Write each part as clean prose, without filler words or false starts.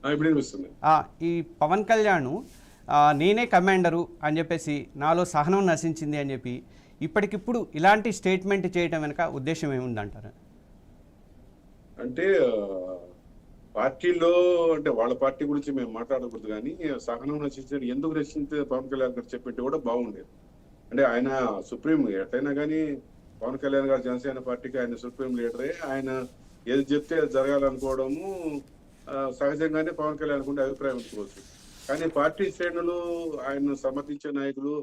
ఇప్పుడు వినిపిస్తుంది. ఈ పవన్ కళ్యాణ్ నేనే కమాండరు అని చెప్పేసి నాలో సహనం నశించింది అని చెప్పి ఇప్పటికిప్పుడు ఇలాంటి స్టేట్మెంట్ చేయడం వెనక ఉద్దేశం ఏముందంటారు? అంటే పార్టీలో అంటే వాళ్ళ పార్టీ గురించి మేము మాట్లాడకూడదు, కానీ సహనం నశించారు ఎందుకు నశించే పవన్ కళ్యాణ్ గారు చెప్పితే కూడా బాగుండేది. అంటే ఆయన సుప్రీం ఎట్లయినా కానీ పవన్ కళ్యాణ్ గారు జనసేన పార్టీకి ఆయన సుప్రీం లీడరే. ఆయన ఏది చెప్తే అది జరగాలనుకోవడము సహజంగానే పవన్ కళ్యాణ్ ఉండే అభిప్రాయం ఉంచుకోవచ్చు. కానీ పార్టీ శ్రేణులు ఆయన సమర్థించే నాయకులు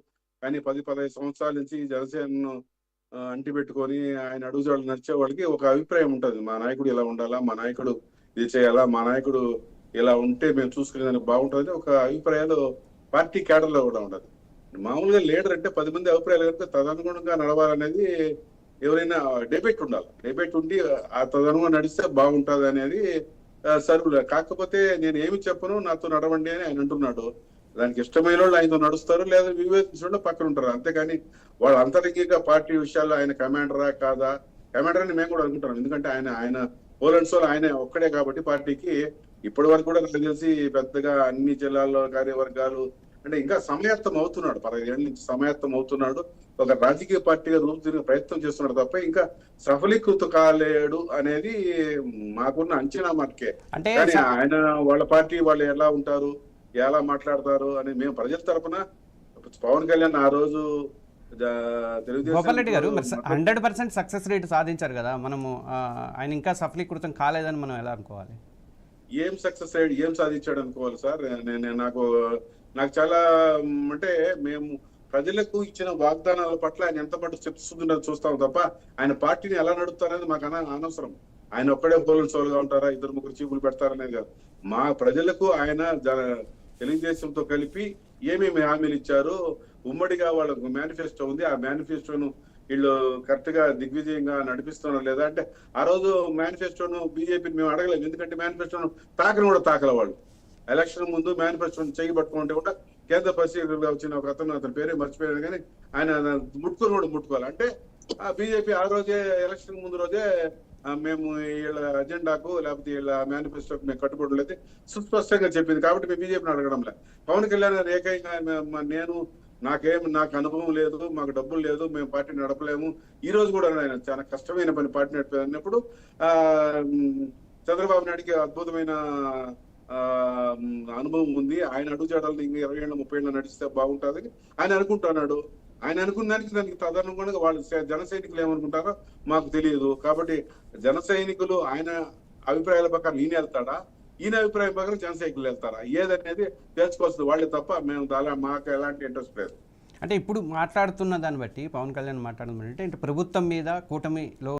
కానీ 10-15 సంవత్సరాల నుంచి జనసేనను అంటిపెట్టుకొని ఆయన అడుగుజాడలు నడిచే వాళ్ళకి ఒక అభిప్రాయం ఉంటుంది. మా నాయకుడు ఇలా ఉండాలా, మా నాయకుడు ఇది చేయాలా, మా నాయకుడు ఇలా ఉంటే మేము చూసుకునేదానికి బాగుంటుంది ఒక అభిప్రాయాలు పార్టీ కేడర్లో కూడా ఉండదు. మామూలుగా లీడర్ అంటే 10 మంది అభిప్రాయాలు కనుక తదనుగుణంగా నడవాలనేది ఎవరైనా డిబేట్ ఉండాలి. డిబేట్ ఉండి ఆ తదనుగుణంగా నడిస్తే బాగుంటుంది అనేది సరువులే. కాకపోతే నేను ఏమి చెప్పను, నాతో నడవండి అని ఆయన అంటున్నాడు. దానికి ఇష్టమైన వాళ్ళు ఆయనతో నడుస్తారు, లేదా వివేచించడం పక్కన ఉంటారు. అంతేగాని వాళ్ళ అంతరంగిక పార్టీ విషయాల్లో ఆయన కమాండరా కాదా, కమాండర్ అని మేము కూడా అనుకుంటున్నాం. ఎందుకంటే ఆయన పోలెండ్స్ వాళ్ళు ఆయన ఒక్కడే కాబట్టి పార్టీకి ఇప్పటి వరకు కూడా నాకు తెలిసి పెద్దగా అన్ని జిల్లాల్లో కార్యవర్గాలు అంటే ఇంకా సమాయత్తం అవుతున్నాడు. 15 ఏళ్ళ నుంచి సమాయత్తం అవుతున్నాడు. ఒక రాజకీయ పార్టీగా రూపుదిద్దే ప్రయత్నం చేస్తున్నాడు తప్ప ఇంకా సఫలీకృత కాలేడు అనేది మాకున్న అంచనా మటుకే. అంటే కానీ ఆయన వాళ్ళ పార్టీ వాళ్ళు ఎలా ఉంటారు, ఎలా మాట్లాడతారు అని మేము ప్రజల తరపున పవన్ కళ్యాణ్ ఆ రోజు గోపాల్ రెడ్డి గారు తెలుగుదేశం 100% సక్సెస్ రేట్ సాధించారు కదా, మనము ఆయన ఇంకా సఫలీకృతం కాలేదని మనం ఎలా అనుకోవాలి? ఏం సక్సెస్ అయ్యాడు, ఏం సాధించాడు అనుకోవాలి సార్. నాకు చాలా అంటే మేము ప్రజలకు ఇచ్చిన వాగ్దానాల పట్ల ఆయన ఎంత మటు చెప్తుందో చూస్తాం తప్ప ఆయన పార్టీని ఎలా నడుపుతారనేది మాకు అనవసరం. ఆయన ఒక్కడే పోలిన సోలుగా ఉంటారా, 2-3 చీపులు పెడతారనేది కాదు. మా ప్రజలకు ఆయన తెలుగుదేశంతో కలిపి ఏమేమి హామీలు ఇచ్చారు, ఉమ్మడిగా వాళ్ళకు మేనిఫెస్టో ఉంది. ఆ మేనిఫెస్టోను వీళ్ళు కరెక్ట్ గా దిగ్విజయంగా నడిపిస్తున్నారు లేదా అంటే ఆ రోజు మేనిఫెస్టోను బీజేపీని మేము అడగలేదు. ఎందుకంటే మేనిఫెస్టోను కూడా తాకల వాళ్ళు. ఎలక్షన్ ముందు మేనిఫెస్టోను చేయబట్టుకుంటే కూడా కేంద్ర పరిశీలకులుగా వచ్చిన ఒక అతని పేరే మర్చిపోయాడు, కానీ ఆయన ముట్టుకోవాలి. అంటే బీజేపీ ఆ రోజే ఎలక్షన్ ముందు రోజే మేము వీళ్ళ అజెండాకు లేకపోతే వీళ్ళ మేనిఫెస్టోకి మేము కట్టుబడలేదు సుస్పష్టంగా చెప్పింది. కాబట్టి మేము బీజేపీని అడగడం లేదు. పవన్ కళ్యాణ్ గారు ఏకైనా నాకు అనుభవం లేదు, మాకు డబ్బులు లేదు, మేము పార్టీ నడపలేము. ఈ రోజు కూడా ఆయన చాలా కష్టమైన పని పార్టీ నడిపినప్పుడు చంద్రబాబు నాయుడికి అద్భుతమైన అనుభవం ఉంది. ఆయన అడుగుజాడల్ని ఇంకా 20 ఏళ్ళ 30 ఏళ్ళ నడిస్తే బాగుంటుందని ఆయన అనుకుంటున్నాడు. ఆయన అనుకున్న దానికి తదనుగుణంగా వాళ్ళు జన సైనికులు ఏమనుకుంటారో మాకు తెలియదు. కాబట్టి జన సైనికులు ఆయన అభిప్రాయాల ప్రకారం ఈయన వెళ్తాడా, ఈయన అభిప్రాయం ప్రకారం జన సైనికులు వెళ్తారా, ఏదనేది తెలుసుకోవాల్సింది వాళ్ళే తప్ప మేము మాకు ఎలాంటి ఇంట్రెస్ట్ లేదు. అంటే ఇప్పుడు మాట్లాడుతున్న దాన్ని బట్టి పవన్ కళ్యాణ్ మాట్లాడుతున్న అంటే ప్రభుత్వం మీద కూటమిలో